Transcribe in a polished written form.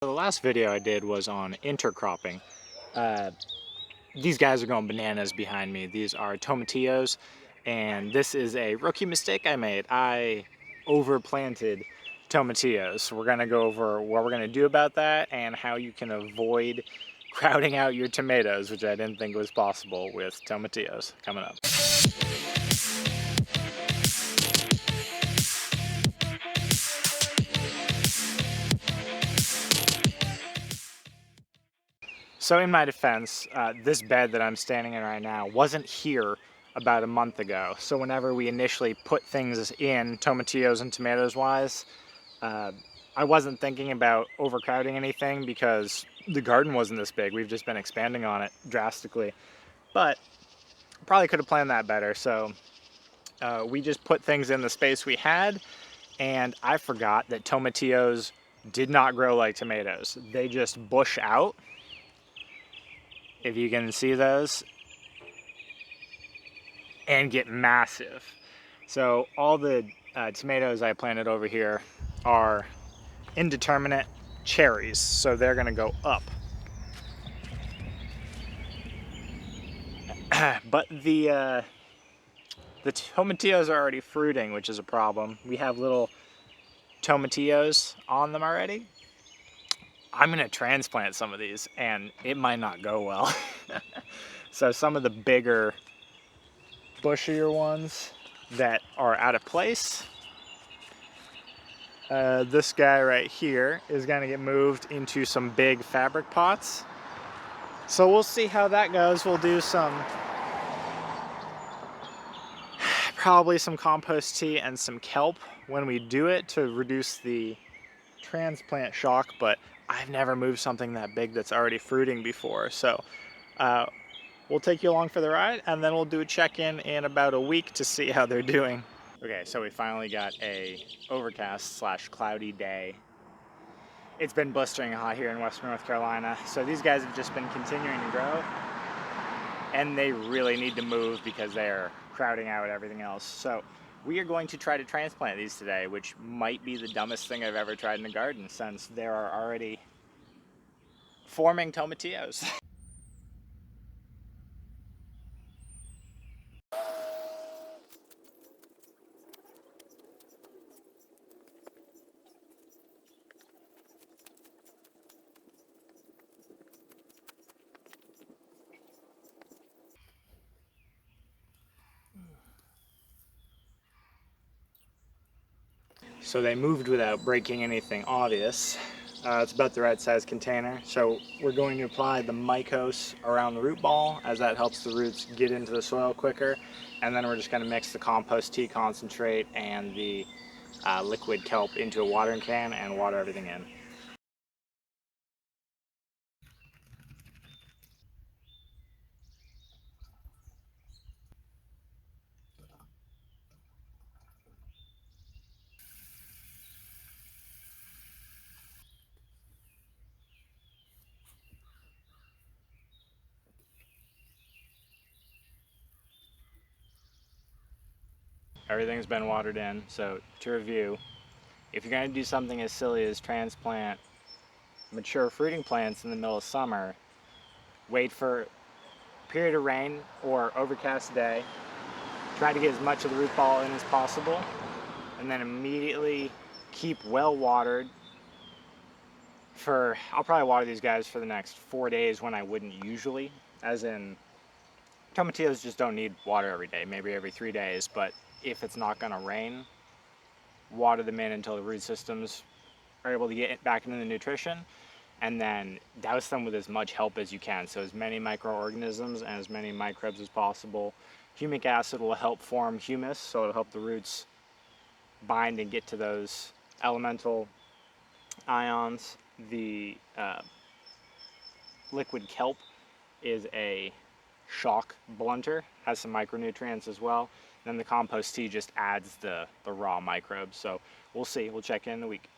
The last video I did was on intercropping. These guys are going bananas behind me. These are Tomatillos, and this is a rookie mistake I made. I overplanted Tomatillos. We're gonna go over what we're gonna do about that and how you can avoid crowding out your tomatoes, which I didn't think was possible with Tomatillos. Coming up. So in my defense, this bed that I'm standing in right now wasn't here about a month ago. So whenever we initially put things in, tomatillos and tomatoes wise, I wasn't thinking about overcrowding anything because the garden wasn't this big. We've just been expanding on it drastically. But probably could have planned that better. So we just put things in the space we had, and I forgot that tomatillos did not grow like tomatoes. They just bush out. If you can see those, and get massive. So all the tomatoes I planted over here are indeterminate cherries, so they're gonna go up. But the tomatillos are already fruiting, which is a problem. We have little tomatillos on them already. I'm gonna transplant some of these and it might not go well. So some of the bigger, bushier ones that are out of place, this guy right here is gonna get moved into some big fabric pots. So we'll see how that goes. We'll do probably some compost tea and some kelp when we do it to reduce the transplant shock, but I've never moved something that big that's already fruiting before. So we'll take you along for the ride, and then we'll do a check-in in about a week to see how they're doing. Okay, so we finally got a overcast / cloudy day. It's been blistering hot here in Western North Carolina, so these guys have just been continuing to grow, and they really need to move because they're crowding out everything else. So we are going to try to transplant these today, which might be the dumbest thing I've ever tried in a garden, since there are already forming tomatillos. So they moved without breaking anything obvious. It's about the right size container. So we're going to apply the mycose around the root ball, as that helps the roots get into the soil quicker. And then we're just going to mix the compost tea concentrate and the liquid kelp into a watering can and water everything in. Everything's been watered in. So to review, if you're going to do something as silly as transplant mature fruiting plants in the middle of summer, wait for a period of rain or overcast day, try to get as much of the root ball in as possible, and then immediately keep well watered for, I'll probably water these guys for the next 4 days when I wouldn't usually, as in tomatillos just don't need water every day, maybe every 3 days, but if it's not gonna rain, water them in until the root systems are able to get back into the nutrition, and then douse them with as much help as you can. So as many microorganisms and as many microbes as possible. Humic acid will help form humus, so it'll help the roots bind and get to those elemental ions. The liquid kelp is a shock blunter, has some micronutrients as well. And then the compost tea just adds the raw microbes. So we'll see, we'll check in a week.